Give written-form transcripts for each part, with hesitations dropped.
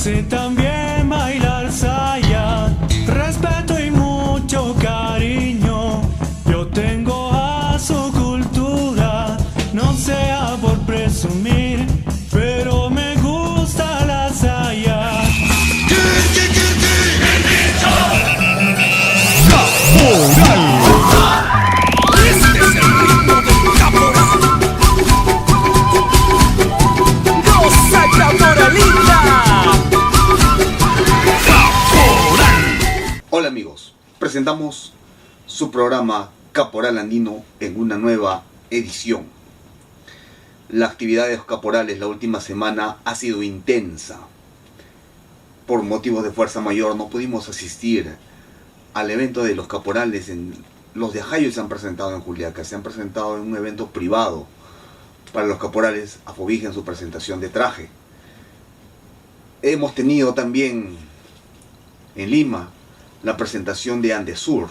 sé también bailar saya, respeto y mucho cariño. Yo tengo a su cultura, no sea por presumir, pero me gusta la saya. Este es el ritmo del caporal. ¡Goza, caporalita! ¡Caporal! Hola amigos, presentamos su programa Caporal Andino en una nueva edición. La actividad de los caporales la última semana ha sido intensa. Por motivos de fuerza mayor no pudimos asistir al evento de los caporales. Los de Ajayo se han presentado en Juliaca, se han presentado en un evento privado para los caporales a Fobija en su presentación de traje. Hemos tenido también en Lima la presentación de Andesur.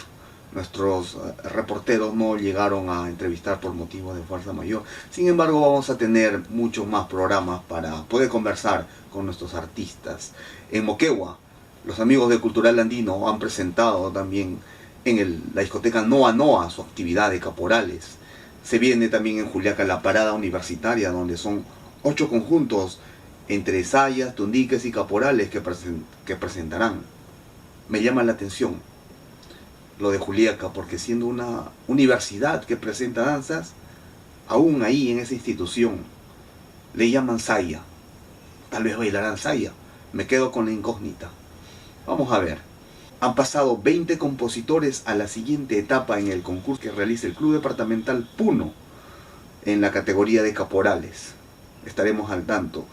Nuestros reporteros no llegaron a entrevistar por motivos de fuerza mayor. Sin embargo, vamos a tener muchos más programas para poder conversar con nuestros artistas. En Moquegua, los amigos de Cultural Andino han presentado también en la discoteca Noa Noa su actividad de caporales. Se viene también en Juliaca la parada universitaria, donde son 8 conjuntos entre sayas, tundiques y caporales que presentarán. Me llama la atención lo de Juliaca, porque siendo una universidad que presenta danzas, aún ahí en esa institución le llaman saya. Tal vez bailarán saya. Me quedo con la incógnita. Vamos a ver. Han pasado 20 compositores a la siguiente etapa en el concurso que realiza el Club Departamental Puno en la categoría de caporales. Estaremos al tanto.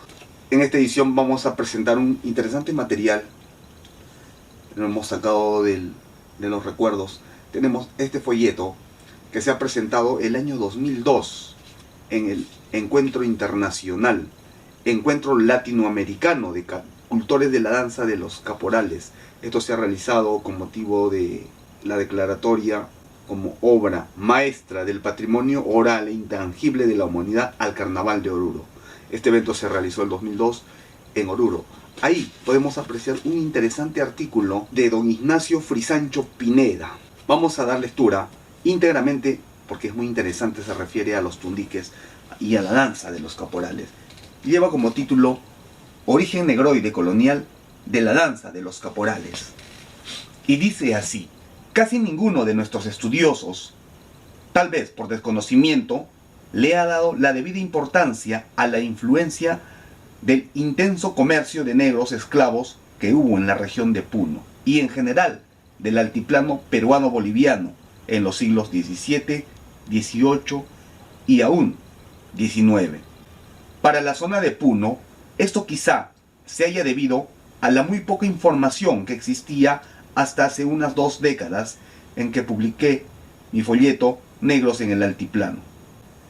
En esta edición vamos a presentar un interesante material. Lo hemos sacado de los recuerdos. Tenemos este folleto que se ha presentado el año 2002 en el Encuentro Internacional, Encuentro Latinoamericano de Cultores de la Danza de los Caporales. Esto se ha realizado con motivo de la declaratoria como obra maestra del patrimonio oral e intangible de la humanidad al Carnaval de Oruro. Este evento se realizó el 2002 en Oruro. Ahí podemos apreciar un interesante artículo de don Ignacio Frisancho Pineda. Vamos a dar lectura íntegramente porque es muy interesante, se refiere a los tundiques y a la danza de los caporales. Lleva como título Origen negroide colonial de la danza de los caporales. Y dice así: casi ninguno de nuestros estudiosos, tal vez por desconocimiento, le ha dado la debida importancia a la influencia del intenso comercio de negros esclavos que hubo en la región de Puno y en general del altiplano peruano-boliviano en los siglos XVII, XVIII y aún XIX. Para la zona de Puno, esto quizá se haya debido a la muy poca información que existía hasta hace unas 2 décadas en que publiqué mi folleto Negros en el Altiplano,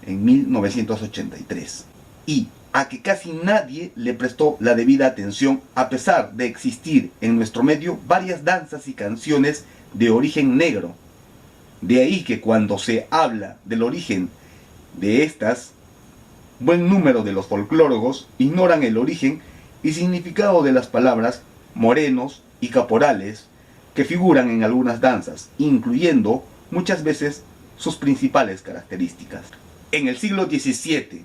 en 1983. Y a que casi nadie le prestó la debida atención, a pesar de existir en nuestro medio varias danzas y canciones de origen negro. De ahí que cuando se habla del origen de estas, buen número de los folclórogos ignoran el origen y significado de las palabras morenos y caporales que figuran en algunas danzas, incluyendo muchas veces sus principales características. En el siglo XVII,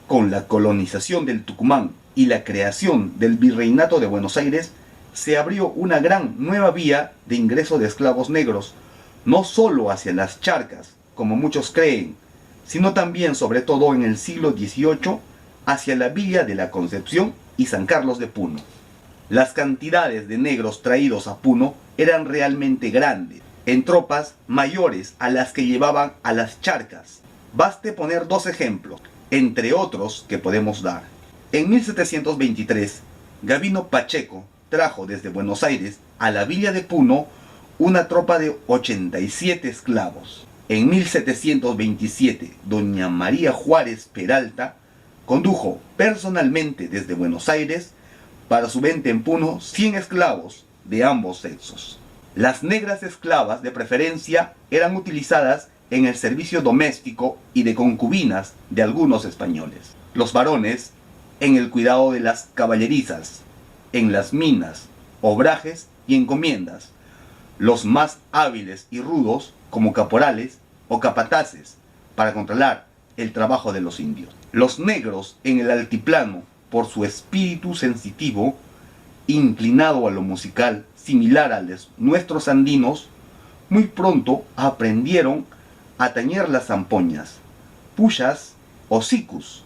con la colonización del Tucumán y la creación del Virreinato de Buenos Aires, se abrió una gran nueva vía de ingreso de esclavos negros, no solo hacia las charcas, como muchos creen, sino también, sobre todo en el siglo XVIII, hacia la Villa de la Concepción y San Carlos de Puno. Las cantidades de negros traídos a Puno eran realmente grandes, en tropas mayores a las que llevaban a las charcas. Baste poner 2 ejemplos, entre otros que podemos dar. En 1723, Gavino Pacheco trajo desde Buenos Aires a la villa de Puno una tropa de 87 esclavos. En 1727, doña María Juárez Peralta condujo personalmente desde Buenos Aires para su venta en Puno 100 esclavos de ambos sexos. Las negras esclavas de preferencia eran utilizadas en el servicio doméstico y de concubinas de algunos españoles. Los varones en el cuidado de las caballerizas, en las minas, obrajes y encomiendas, los más hábiles y rudos como caporales o capataces para controlar el trabajo de los indios. Los negros en el altiplano, por su espíritu sensitivo, inclinado a lo musical, similar a los nuestros andinos, muy pronto aprendieron a tañer las zampoñas, puyas o sicus,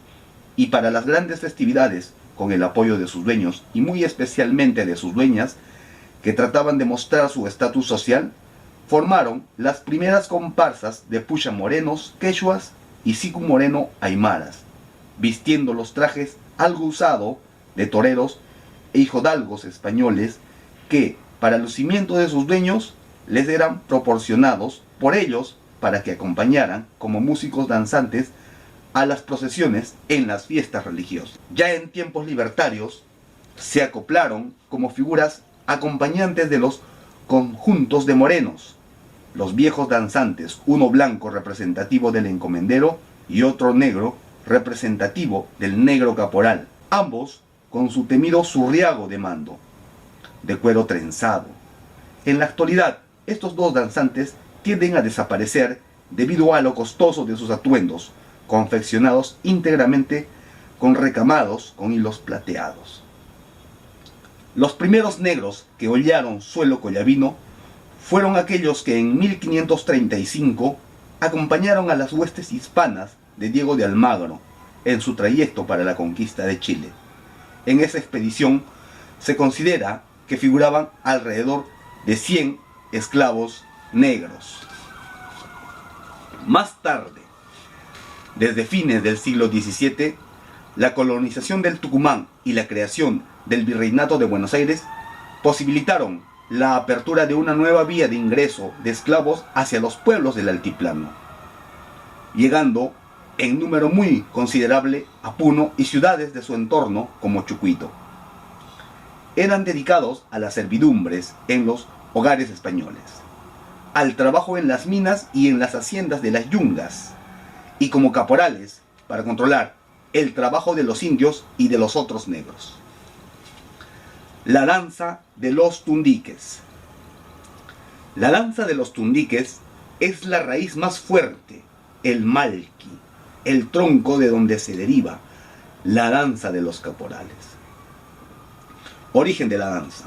y para las grandes festividades, con el apoyo de sus dueños y muy especialmente de sus dueñas, que trataban de mostrar su estatus social, formaron las primeras comparsas de puya morenos quechuas y sicu moreno aymaras, vistiendo los trajes algo usado de toreros e hijodalgos españoles que, para el lucimiento de sus dueños, les eran proporcionados por ellos para que acompañaran como músicos danzantes a las procesiones en las fiestas religiosas. Ya en tiempos libertarios, se acoplaron como figuras acompañantes de los conjuntos de morenos, los viejos danzantes, uno blanco representativo del encomendero y otro negro representativo del negro caporal, ambos con su temido zurriago de mando, de cuero trenzado. En la actualidad, estos dos danzantes tienden a desaparecer debido a lo costoso de sus atuendos, confeccionados íntegramente con recamados con hilos plateados. Los primeros negros que hollaron suelo collavino fueron aquellos que en 1535 acompañaron a las huestes hispanas de Diego de Almagro en su trayecto para la conquista de Chile. En esa expedición se considera que figuraban alrededor de 100 esclavos negros. Más tarde, desde fines del siglo XVII, la colonización del Tucumán y la creación del Virreinato de Buenos Aires posibilitaron la apertura de una nueva vía de ingreso de esclavos hacia los pueblos del altiplano, llegando en número muy considerable a Puno y ciudades de su entorno como Chucuito. Eran dedicados a las servidumbres en los hogares españoles, al trabajo en las minas y en las haciendas de las yungas, y como caporales para controlar el trabajo de los indios y de los otros negros. La danza de los tundiques. La danza de los tundiques es la raíz más fuerte, el malqui, el tronco de donde se deriva la danza de los caporales. Origen de la danza.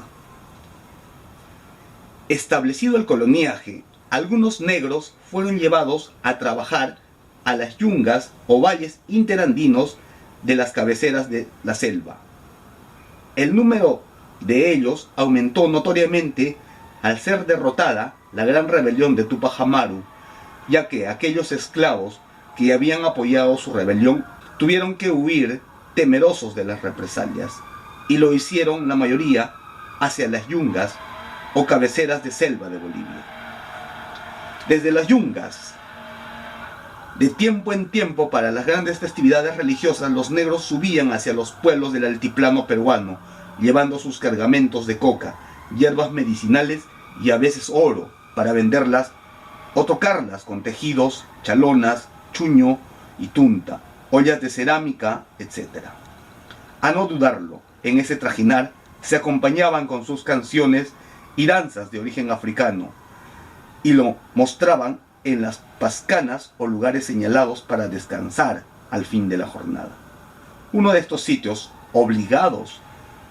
Establecido el coloniaje, algunos negros fueron llevados a trabajar a las yungas o valles interandinos de las cabeceras de la selva. El número de ellos aumentó notoriamente al ser derrotada la gran rebelión de Tupac Amaru, ya que aquellos esclavos que habían apoyado su rebelión tuvieron que huir temerosos de las represalias, y lo hicieron la mayoría hacia las yungas o cabeceras de selva de Bolivia. Desde las yungas, de tiempo en tiempo, para las grandes festividades religiosas, los negros subían hacia los pueblos del altiplano peruano, llevando sus cargamentos de coca, hierbas medicinales y a veces oro, para venderlas o tocarlas con tejidos, chalonas, chuño y tunta, ollas de cerámica, etc. A no dudarlo, en ese trajinar se acompañaban con sus canciones y danzas de origen africano, y lo mostraban en las pascanas o lugares señalados para descansar al fin de la jornada. Uno de estos sitios obligados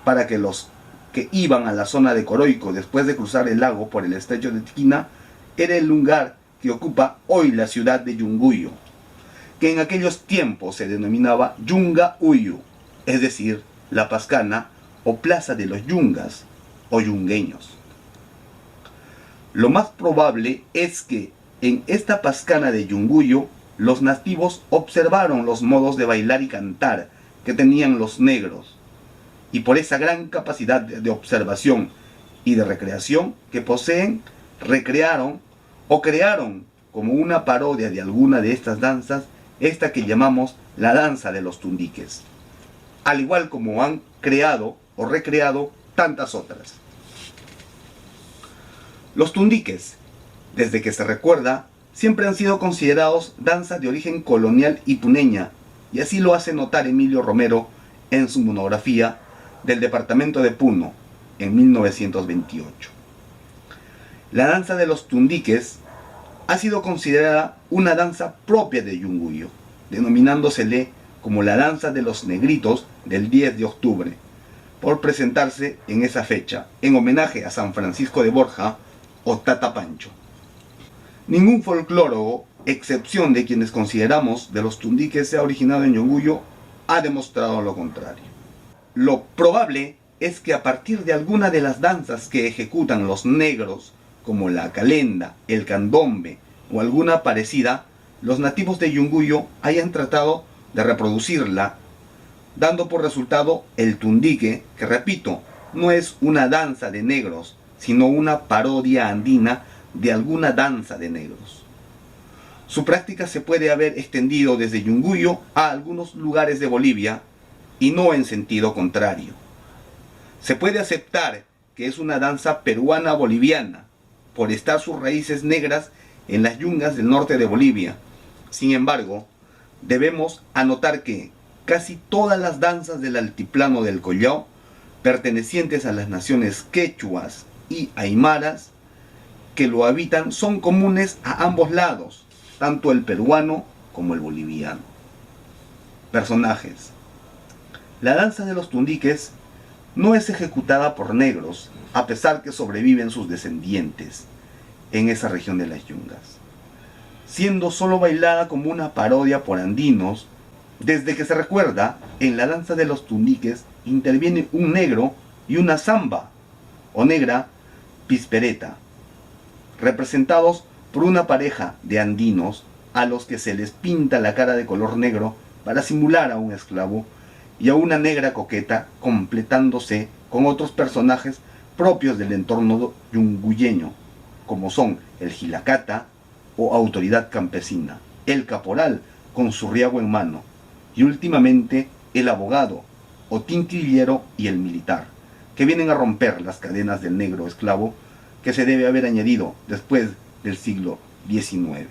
para que los que iban a la zona de Coroico después de cruzar el lago por el estrecho de Tiquina era el lugar que ocupa hoy la ciudad de Yunguyo, que en aquellos tiempos se denominaba Yunga Uyu, es decir, la Pascana o Plaza de los Yungas o yungueños. Lo más probable es que en esta Pascana de Yunguyo los nativos observaron los modos de bailar y cantar que tenían los negros, y por esa gran capacidad de observación y de recreación que poseen, recrearon o crearon como una parodia de alguna de estas danzas, esta que llamamos la danza de los tundiques, al igual como han creado o recreado tantas otras. Los tundiques, desde que se recuerda, siempre han sido considerados danzas de origen colonial y puneña, y así lo hace notar Emilio Romero en su monografía del departamento de Puno en 1928. La danza de los tundiques ha sido considerada una danza propia de Yunguyo, denominándosele como la danza de los negritos del 10 de octubre, por presentarse en esa fecha, en homenaje a San Francisco de Borja o Tata Pancho. Ningún folclólogo, excepción de quienes consideramos de los tundiques se ha originado en Yunguyo, ha demostrado lo contrario. Lo probable es que a partir de alguna de las danzas que ejecutan los negros, como la calenda, el candombe o alguna parecida, los nativos de Yunguyo hayan tratado de reproducirla, dando por resultado el tundique, que repito, no es una danza de negros, sino una parodia andina de alguna danza de negros. Su práctica se puede haber extendido desde Yunguyo a algunos lugares de Bolivia y no en sentido contrario. Se puede aceptar que es una danza peruana-boliviana por estar sus raíces negras en las yungas del norte de Bolivia. Sin embargo, debemos anotar que casi todas las danzas del altiplano del Collao, pertenecientes a las naciones quechuas y aymaras que lo habitan, son comunes a ambos lados, tanto el peruano como el boliviano. Personajes. La danza de los tundiques no es ejecutada por negros, a pesar que sobreviven sus descendientes en esa región de las yungas, siendo solo bailada como una parodia por andinos. Desde que se recuerda, en la danza de los tundiques interviene un negro y una zamba, o negra pispereta, representados por una pareja de andinos a los que se les pinta la cara de color negro para simular a un esclavo, y a una negra coqueta, completándose con otros personajes propios del entorno yunguyeño, como son el jilacata o autoridad campesina, el caporal con su riago en mano, y últimamente el abogado o tinquillero y el militar, que vienen a romper las cadenas del negro esclavo que se debe haber añadido después del siglo XIX.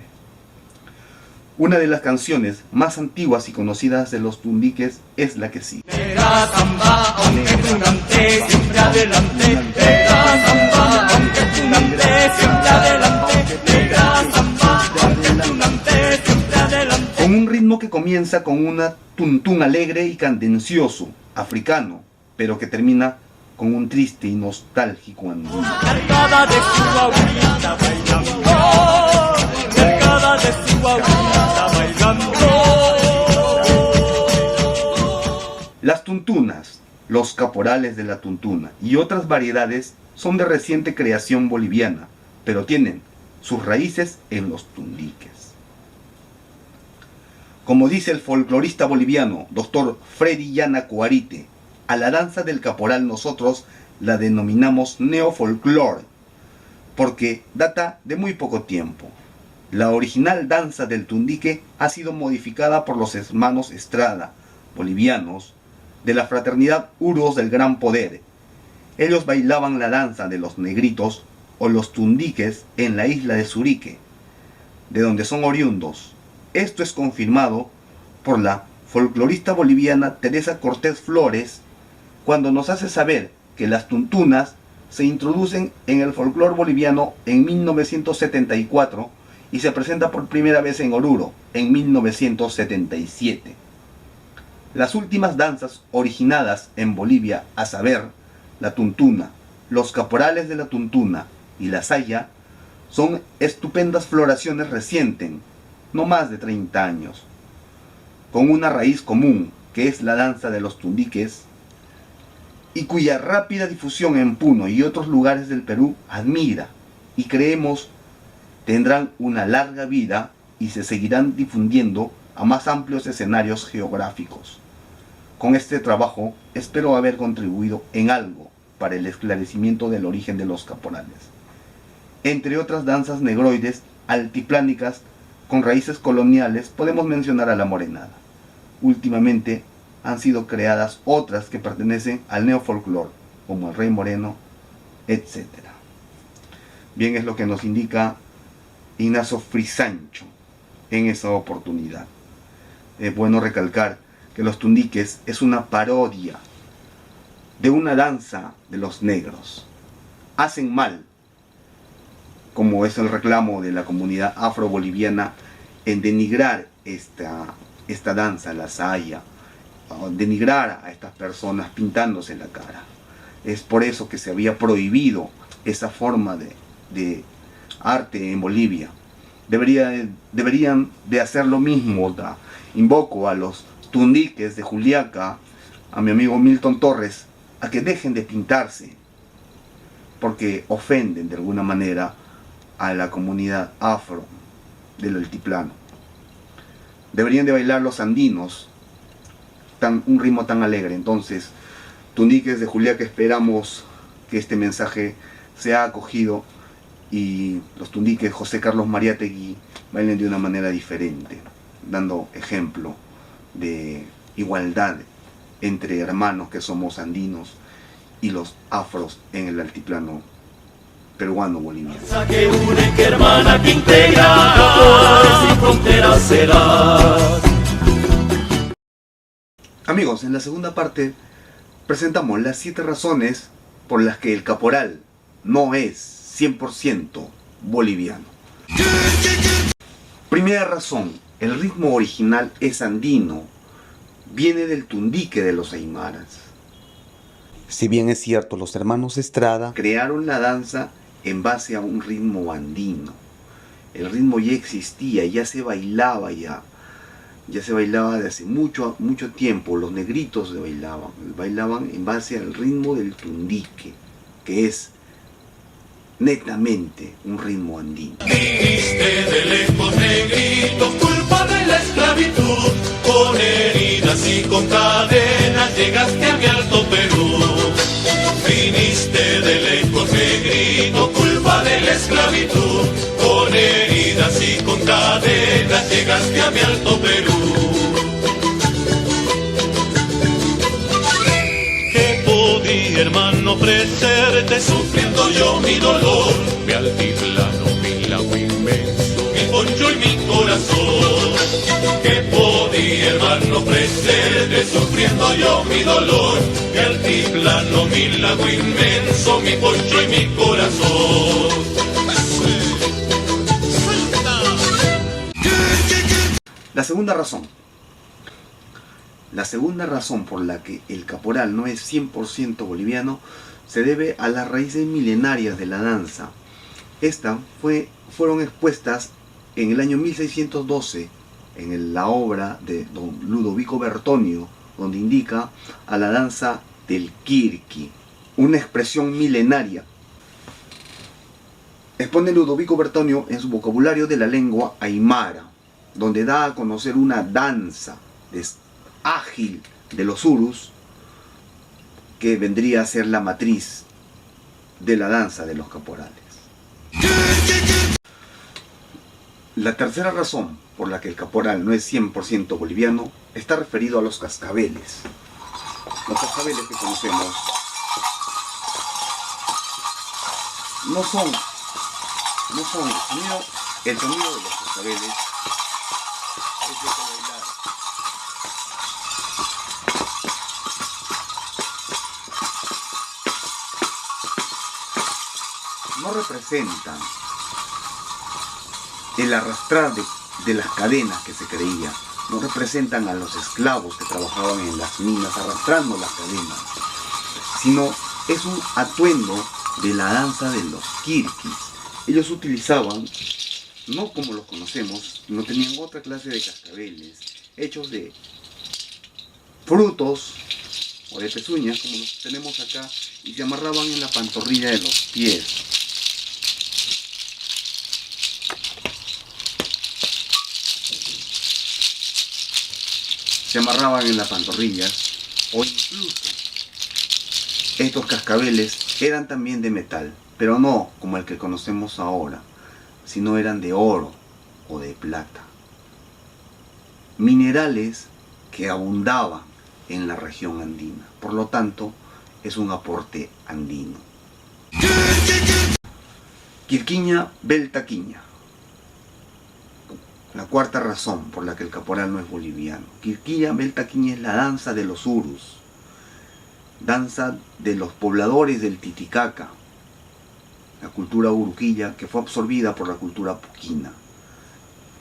Una de las canciones más antiguas y conocidas de los tundiques es la que sigue. Negra zamba, aunque tunante, siempre adelante. Negra zamba, aunque tunante, siempre adelante. Negra zamba, aunque tunante, siempre adelante. Con un ritmo que comienza con una tuntún alegre y candencioso, africano, pero que termina con un triste y nostálgico andino. Cargada de su agüita bailando, cargada de su agüita bailando. Las tuntunas, los caporales de la tuntuna y otras variedades son de reciente creación boliviana, pero tienen sus raíces en los tundiques. Como dice el folclorista boliviano, Dr. Freddy Llana Coarite, a la danza del caporal nosotros la denominamos neofolclore, porque data de muy poco tiempo. La original danza del tundique ha sido modificada por los hermanos Estrada, bolivianos, de la fraternidad Uros del Gran Poder. Ellos bailaban la danza de los negritos o los tundiques en la isla de Surique, de donde son oriundos. Esto es confirmado por la folclorista boliviana Teresa Cortés Flores, cuando nos hace saber que las tuntunas se introducen en el folclore boliviano en 1974 y se presenta por primera vez en Oruro en 1977. Las últimas danzas originadas en Bolivia, a saber, la tuntuna, los caporales de la tuntuna y la saya, son estupendas floraciones recientes, no más de 30 años, con una raíz común, que es la danza de los tundiques, y cuya rápida difusión en Puno y otros lugares del Perú admira y creemos tendrán una larga vida y se seguirán difundiendo a más amplios escenarios geográficos. Con este trabajo espero haber contribuido en algo para el esclarecimiento del origen de los caporales. Entre otras danzas negroides altiplánicas con raíces coloniales podemos mencionar a la morenada. Últimamente han sido creadas otras que pertenecen al neofolclore, como el Rey Moreno, etc. Bien, es lo que nos indica Ignacio Frisancho en esa oportunidad. Es bueno recalcar que los tundiques es una parodia de una danza de los negros. Hacen mal, como es el reclamo de la comunidad afro-boliviana, en denigrar esta danza, la saya, denigrar a estas personas pintándose la cara. Es por eso que se había prohibido esa forma de arte en Bolivia. Deberían de hacer lo mismo. Invoco a los tundiques de Juliaca, a mi amigo Milton Torres, a que dejen de pintarse, porque ofenden de alguna manera a la comunidad afro del altiplano. Deberían de bailar los andinos, un ritmo tan alegre. Entonces, tundiques de Juliaca, esperamos que este mensaje sea acogido y los tundiques José Carlos Mariátegui bailen de una manera diferente, dando ejemplo de igualdad entre hermanos que somos andinos y los afros en el altiplano peruano boliviano. Que une, que hermana, que integra, sin fronteras será. Amigos, en la segunda parte presentamos las 7 razones por las que el caporal no es 100% boliviano. Primera razón, el ritmo original es andino, viene del tundique de los aymaras. Si bien es cierto, los hermanos Estrada crearon la danza en base a un ritmo andino. El ritmo ya existía, ya se bailaba de hace mucho tiempo. Los negritos bailaban en base al ritmo del tundique, que es netamente un ritmo andino. Viniste de lejos, negrito, culpa de la esclavitud, con heridas y con cadenas llegaste a mi alto Perú. Viniste de lejos, negrito, culpa de la esclavitud, con heridas y con cadenas llegaste a mi alto Perú. ¿Qué podía, hermano, ofrecerte sufriendo yo mi dolor? Mi altiplano, mi lago inmenso, mi poncho y mi corazón. ¿Qué podía, hermano, ofrecerte sufriendo yo mi dolor? Mi altiplano, mi lago inmenso, mi poncho y mi corazón. La segunda razón por la que el caporal no es 100% boliviano se debe a las raíces milenarias de la danza. Estas fueron expuestas en el año 1612 en la obra de don Ludovico Bertonio, donde indica a la danza del kirki, una expresión milenaria. Expone Ludovico Bertonio en su vocabulario de la lengua aymara, donde da a conocer una danza ágil de los urus, que vendría a ser la matriz de la danza de los caporales. La tercera razón por la que el caporal no es 100% boliviano está referido a los cascabeles. Los cascabeles que conocemos no son el sonido de los cascabeles es de bailar. No representan el arrastrar de las cadenas que se creía, no representan a los esclavos que trabajaban en las minas arrastrando las cadenas, sino es un atuendo de la danza de los kirkis. Ellos utilizaban, no como los conocemos, no tenían otra clase de cascabeles hechos de frutos o de pezuñas como los tenemos acá, y se amarraban en la pantorrilla de los pies. Se amarraban en las pantorrillas, o incluso estos cascabeles eran también de metal, pero no como el que conocemos ahora, sino eran de oro o de plata. Minerales que abundaban en la región andina, por lo tanto es un aporte andino. Quirquiña Beltaquiña. La cuarta razón por la que el caporal no es boliviano. Quirquiña Beltaquiña es la danza de los urus. danza de los pobladores del Titicaca, la cultura uruquilla que fue absorbida por la cultura puquina.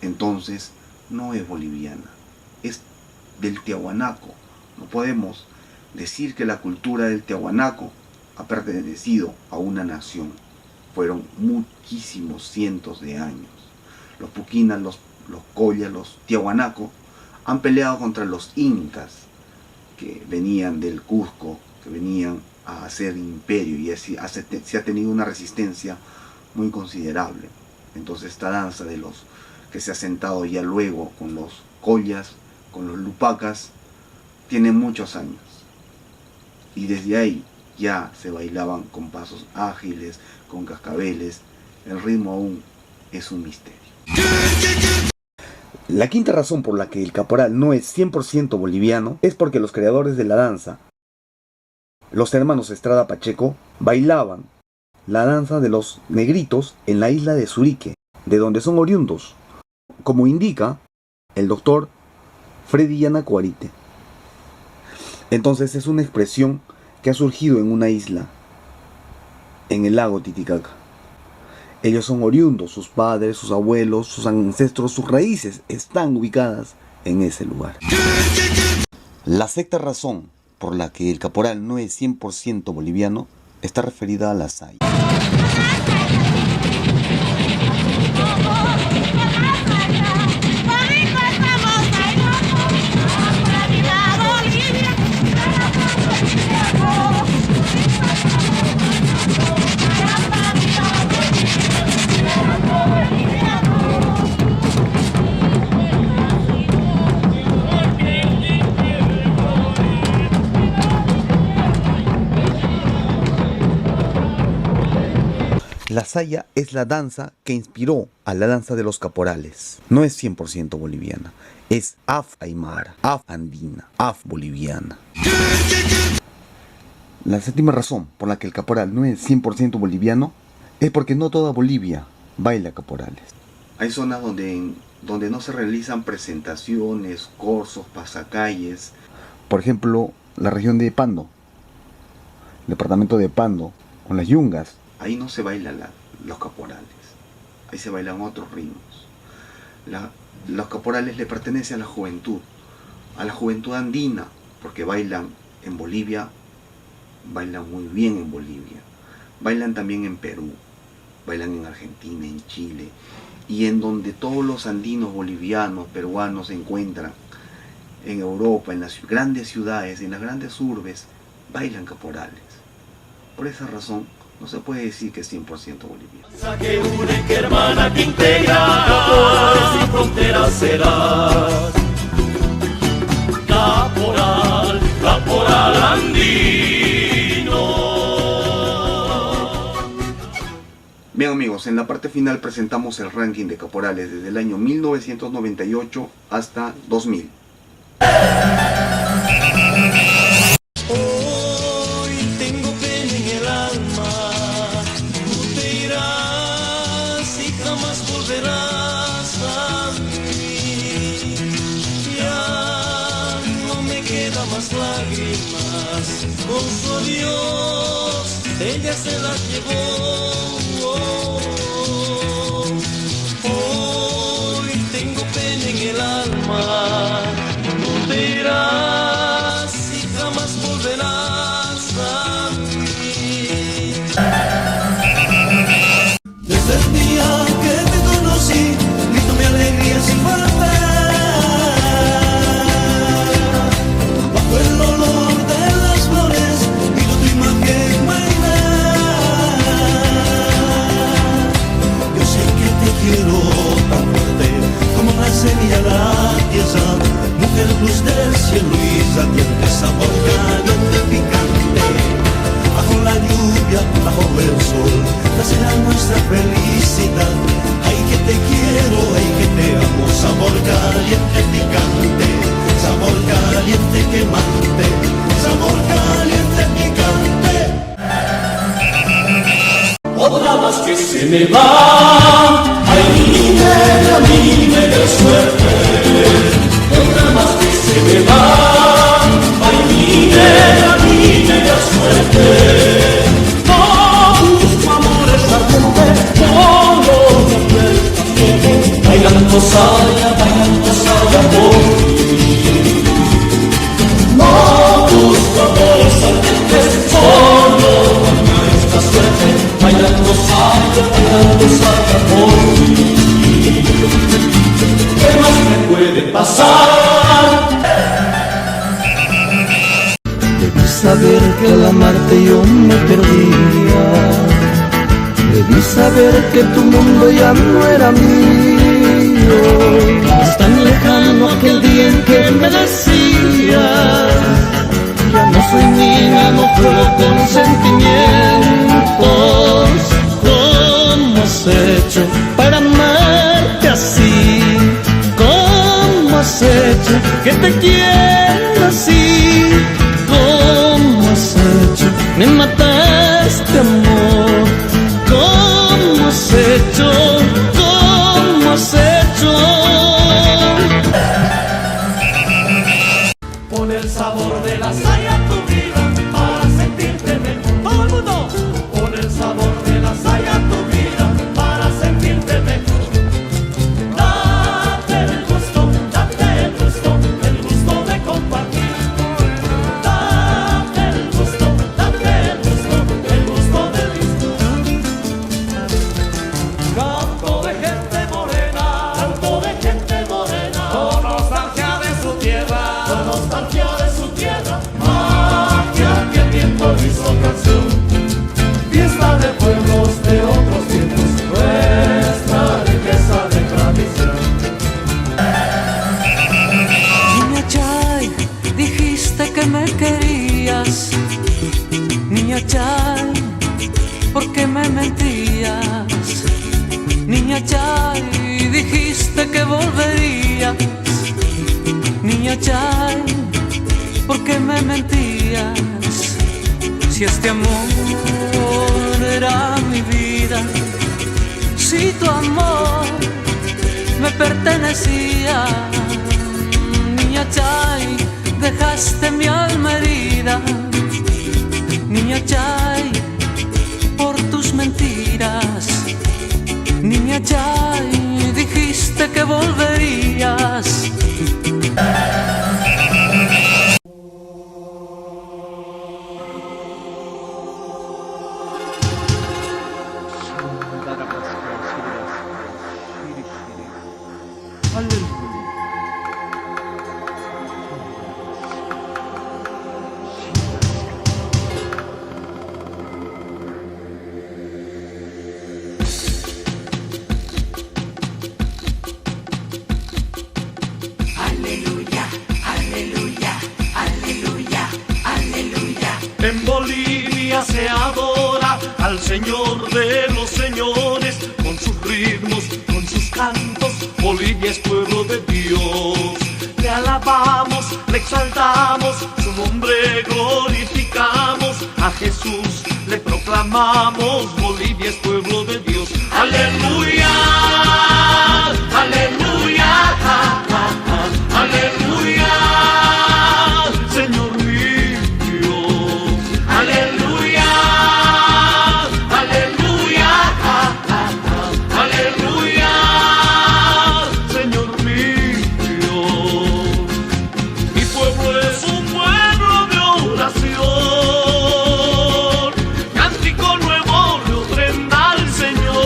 Entonces no es boliviana, es del Tiahuanaco. No podemos decir que la cultura del Tiahuanaco ha pertenecido a una nación. Fueron muchísimos cientos de años. Los puquinas, los collas, los tiahuanacos han peleado contra los incas que venían del Cusco, que venían a hacer imperio, y así se ha tenido una resistencia muy considerable. Entonces esta danza de los que se ha sentado ya luego con los collas, con los lupacas, tiene muchos años, y desde ahí ya se bailaban con pasos ágiles, con cascabeles. El ritmo aún es un misterio. La quinta razón por la que el caporal no es 100% boliviano es porque los creadores de la danza, los hermanos Estrada Pacheco, bailaban la danza de los negritos en la isla de Surique, de donde son oriundos, como indica el doctor Freddy Yanacuarite. Entonces es una expresión que ha surgido en una isla, en el lago Titicaca. Ellos son oriundos, sus padres, sus abuelos, sus ancestros, sus raíces están ubicadas en ese lugar. La sexta razón por la que el caporal no es 100% boliviano está referida a la saya. La saya es la danza que inspiró a la danza de los caporales. No es 100% boliviana, es af-aymara, af-andina, af-boliviana. La séptima razón por la que el caporal no es 100% boliviano es porque no toda Bolivia baila caporales. Hay zonas donde no se realizan presentaciones, cursos, pasacalles. Por ejemplo, la región de Pando, el departamento de Pando, con las yungas. Ahí no se bailan los caporales, ahí se bailan otros ritmos. Los caporales le pertenecen a la juventud andina, porque bailan en Bolivia, bailan muy bien en Bolivia, bailan también en Perú, bailan en Argentina, en Chile, y en donde todos los andinos bolivianos, peruanos se encuentran, en Europa, en las grandes ciudades, en las grandes urbes, bailan caporales. Por esa razón, no se puede decir que es 100% boliviano. Que une, que hermana, que integra, caporal sin fronteras serás. Caporal, caporal andino. Bien amigos, en la parte final presentamos el ranking de caporales desde el año 1998 hasta 2000. Más lágrimas, con su Dios, ella se las llevó. Hoy tengo pena en el alma, no te irás y jamás volverás a mí. Desde el día que te conocí, grito mi alegría sin falta. El olor de las flores y tu imagen bailar. Yo sé que te quiero tan fuerte como la semilla la tierra, mujer luz del cielo y radiante, sabor caliente picante. Bajo la lluvia, bajo el sol, nacerá nuestra felicidad. Ay que te quiero, ay que te amo, sabor caliente picante. Sabor caliente quemante, sabor caliente picante. Otra más que se me va, ay mi negra suerte. Otra más que se me va, ay mi negra saya, bailando saya por ti. No busco amores ardientes, solo baño esta suerte, bailando saya por ti. ¿Qué más me puede pasar? Debí saber que al amarte yo me perdía. Debí saber que tu mundo ya no era mío. Es tan lejano aquel día en que me decías: ya no soy niña, no juego con sentimientos. ¿Cómo has hecho para amarte así? ¿Cómo has hecho que te quiera así? ¿Cómo has hecho? Me mataste, amor. ¿Cómo has hecho? ¿Cómo has hecho? Pon el sabor de la saya a tu vida para sentirte mejor. Todo el mundo. Pon el sabor de la saya a tu vida para sentirte mejor. Date el gusto de compartir. Date el gusto de disfrutar. Canto de gente morena, con nostalgia de su tierra, magia que el viento hizo canción, fiesta de pueblos de otros tiempos, nuestra riqueza de tradición. Niña Chay, dijiste que me querías. Niña Chay, ¿por qué me mentías? Niña Chay, dijiste que volverías. Niña Chay, ¿por qué me mentías? Si este amor era mi vida, si tu amor me pertenecía. Niña Chay, dejaste mi alma herida. Niña Chay, por tus mentiras. Niña Chay, dijiste que volverías. En Bolivia se adora al Señor de los señores, con sus ritmos, con sus cantos. Bolivia es pueblo de Dios. Le alabamos, le exaltamos, su nombre glorificamos. A Jesús le proclamamos, Bolivia es pueblo de Dios. Aleluya, aleluya, aleluya, Señor mío. Aleluya, aleluya, aleluya, Señor mío. Mi pueblo es un pueblo de oración, cántico nuevo le ofrenda al Señor.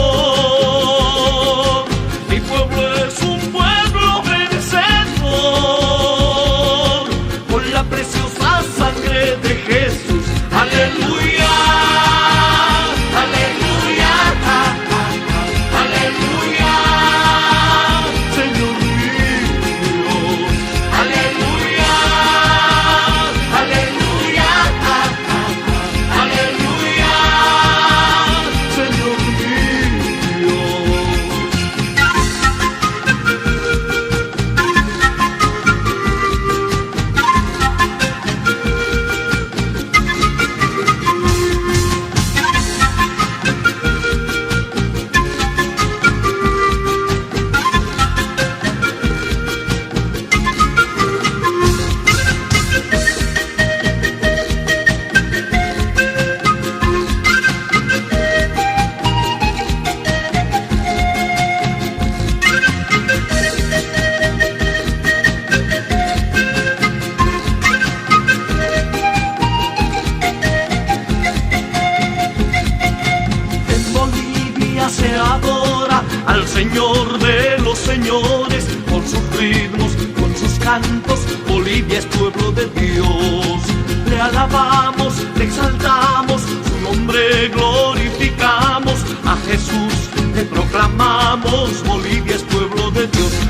señores, con sus ritmos, con sus cantos, Bolivia es pueblo de Dios. Le alabamos, le exaltamos, su nombre glorificamos, a Jesús le proclamamos, Bolivia es pueblo de Dios.